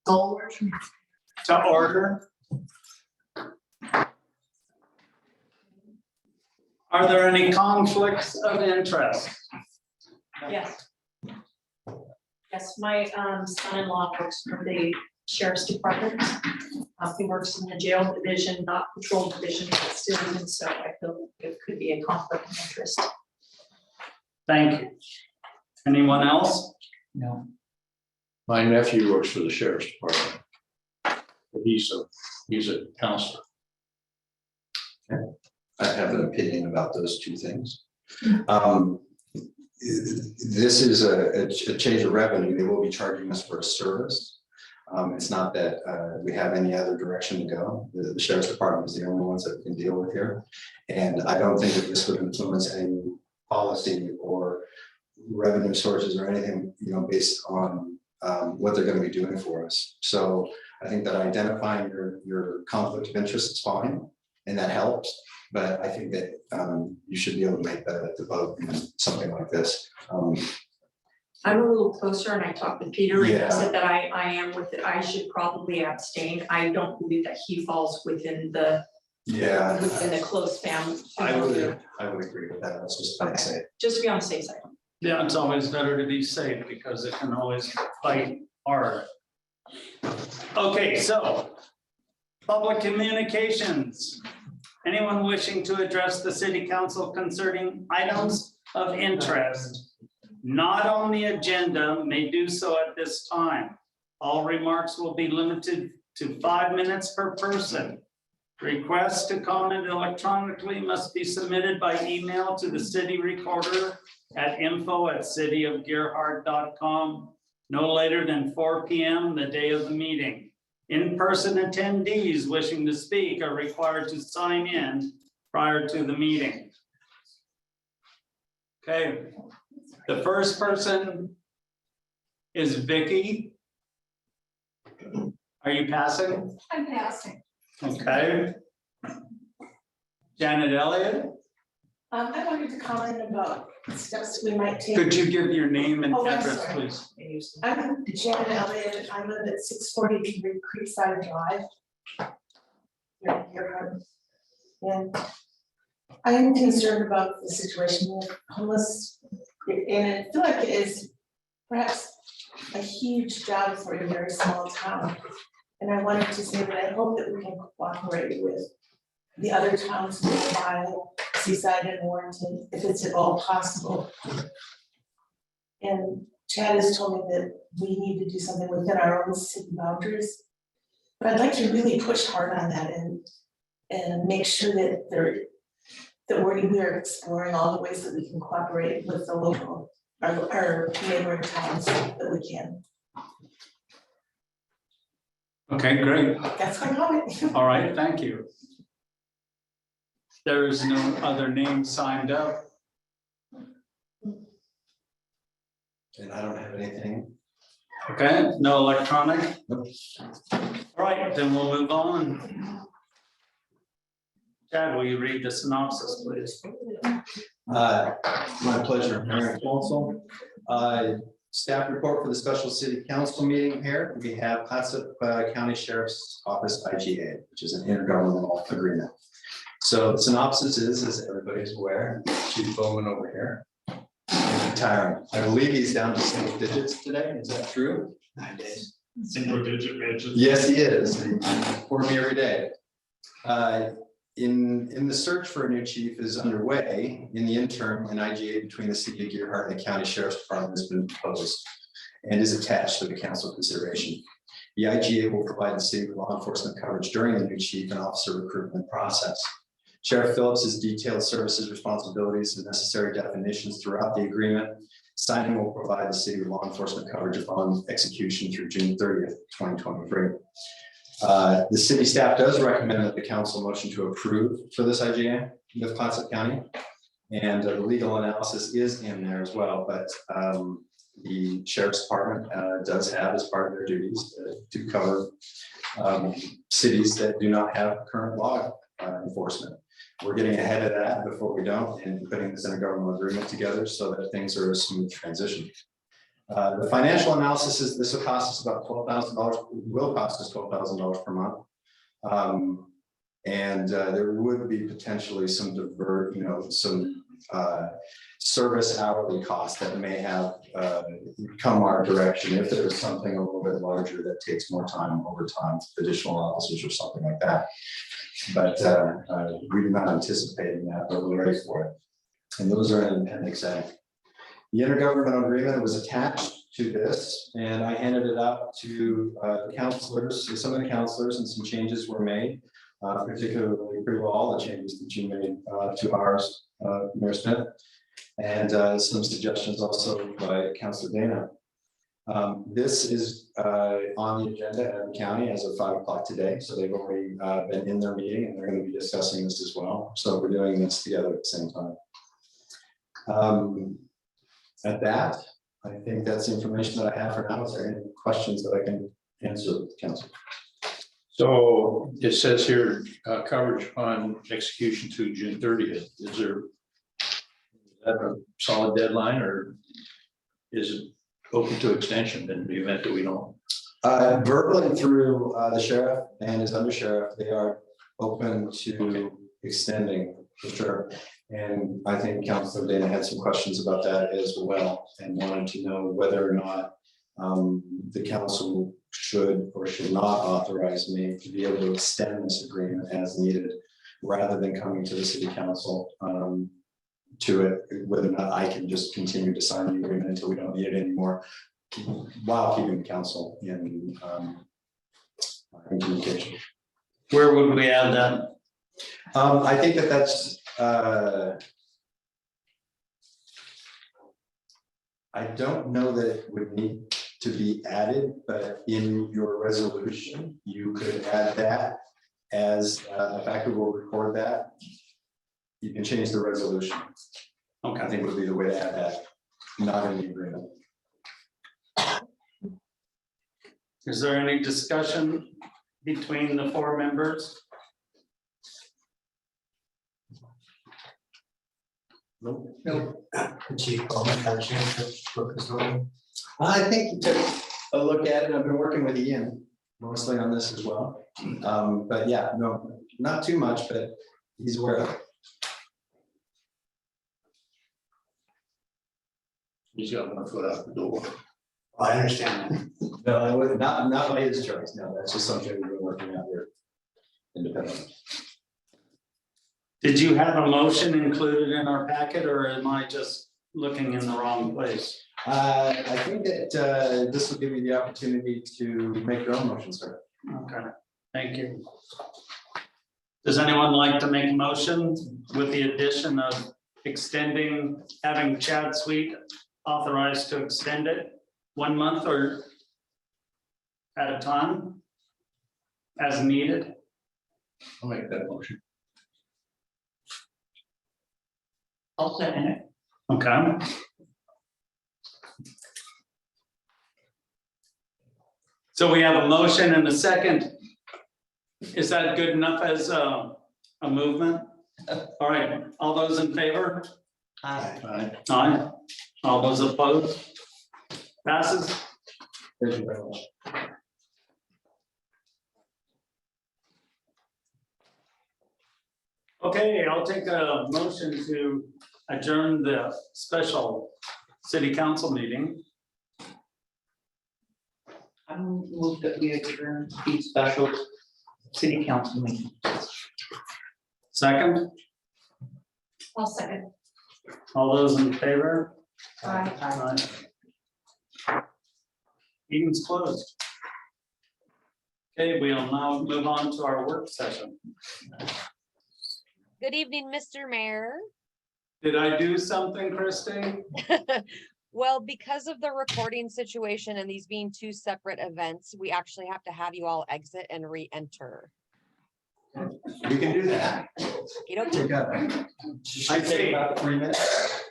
To order. Are there any conflicts of interest? Yes. Yes, my son-in-law works for the sheriff's department. He works in the jail division, not patrol division, but still, and so I feel it could be a conflict of interest. Thank you. Anyone else? No. My nephew works for the sheriff's department. But he's a counselor. I have an opinion about those two things. This is a change of revenue. They will be charging us for a service. It's not that we have any other direction to go. The sheriff's department is the only ones that we can deal with here. And I don't think that this would influence any policy or revenue sources or anything, based on what they're going to be doing for us. So I think that identifying your conflict of interest is fine, and that helps. But I think that you should be able to make that at the vote in something like this. I'm a little closer, and I talked to Peter, and he Yeah. said that I am with it. I should probably abstain. I don't believe that he falls within the close family. I would agree with that. Let's just Okay. say. Just to be on the safe side. Yeah, it's always better to be safe because it can always fight hard. Okay, so public communications. Anyone wishing to address the city council concerning items of interest not on the agenda may do so at this time. All remarks will be limited to 5 minutes per person. Requests to comment electronically must be submitted by email to the city recorder at info@cityofgerhard.com no later than 4 p.m. the day of the meeting. In-person attendees wishing to speak are required to sign in prior to the meeting. Okay, the first person is Vicky. Are you passing? I'm passing. Okay. Janet Elliott, I wanted to comment about steps we might take. could you give your name and Oh, I'm address, sorry. please? I'm Janet Elliott. I live at 643 Creekside Drive. And I am concerned about the situation with homeless, and I feel like it is perhaps a huge job for a very small town. And I wanted to say that I hope that we can cooperate with the other towns nearby, Seaside and Warrenton, if it's at all possible. And Chad has told me that we need to do something within our own city boundaries. But I'd like to really push hard on that and make sure that we're exploring all the ways that we can cooperate with the local, our neighboring towns that we can. Okay, great. That's my comment. All right, thank you. There is no other name signed up. And I don't have anything. Okay, no electronic. Nope. All right, then we'll move on. Chad, will you read the synopsis, please? My pleasure, Mayor and Council. Staff report for the special city council meeting here. We have Clatsop County Sheriff's Office IGA, which is an intergovernmental agreement. So the synopsis is, as everybody's aware, Chief Bowman over here is retiring. I believe he's down to single digits today. Is that true? 9 days. Single digit ranges. Yes, he is. He informs me every day. In the search for a new chief is underway. In the interim, an IGA between the city of Gerhart and the county sheriff's department has been proposed and is attached to the council consideration. The IGA will provide the city with law enforcement coverage during the new chief and officer recruitment process. Sheriff Phillips has detailed services, responsibilities, and necessary definitions throughout the agreement. Signing will provide the city with law enforcement coverage upon execution through June 30th, 2023. The city staff does recommend that the council motion to approve for this IGA with Clatsop County. And the legal analysis is in there as well, but the sheriff's department does have as part of their duties to cover cities that do not have current law enforcement. We're getting ahead of that before we don't, and putting this in a governmental agreement together so that things are a smooth transition. The financial analysis is, this will cost us about $12,000, will cost us $12,000 per month. And there would be potentially some service hourly costs that may have come our direction if there is something a little bit larger that takes more time over time, additional officers or something like that. But we're not anticipating that, but we're ready for it. And those are in Appendix A. The intergovernmental agreement was attached to this, and I handed it out to the counselors, to some of the counselors, and some changes were made, particularly all the changes that you made to ours, Mayor Smith, and some suggestions also by Councilor Dana. This is on the agenda at the county as of 5 o'clock today, so they've already been in their meeting, and they're going to be discussing this as well. So we're doing this together at the same time. At that, I think that's the information that I have for now. Is there any questions that I can answer with the council? So it says here, coverage on execution through June 30th. Is that a solid deadline, or is it open to extension in the event that we don't? Verbally through the sheriff and his undersheriff, they are open to extending for sure. And I think Councilor Dana had some questions about that as well, and wanted to know whether or not the council should or should not authorize me to be able to extend this agreement as needed, rather than coming to the city council to it, whether or not I can just continue to sign the agreement until we don't need it anymore, while keeping the council in communication. Where would we add that? I think that that's I don't know that it would need to be added, but in your resolution, you could add that as a factor. We'll record that. You can change the resolution. Okay. I think would be the way to add that, not in the agreement. Is there any discussion between the 4 members? Nope. Chief, had a chance to look this over. I think he took a look at it. I've been working with Ian mostly on this as well. But yeah, no, not too much, but he's aware of it. He's got 1 foot out the door. I understand No, not by his choice. No, that's just something we've been working out here independently. Did you have a motion included in our packet, or am I just looking in the wrong place? I think that this will give you the opportunity to make your own motion, sir. Okay, thank you. Does anyone like to make a motion with the addition of extending, having Chad Sweet authorized to extend it 1 month or at a time as needed? I'll make that motion. I'll second it. Okay. So we have a motion and a second. Is that good enough as a movement? All right, all those in favor? Aye. Aye. All those opposed? Passes. Thank you very much. Okay, I'll take a motion to adjourn the special city council meeting. I move that we adjourn the special city council meeting. Second, I'll second. all those in favor? Aye. Aye. Meeting's closed. Okay, we'll now move on to our work session. Good evening, Mr. Mayor. Did I do something, Christie? Well, because of the recording situation and these being 2 separate events, we actually have to have you all exit and re-enter. We can do that. You know, Take a- I see. About 3 minutes.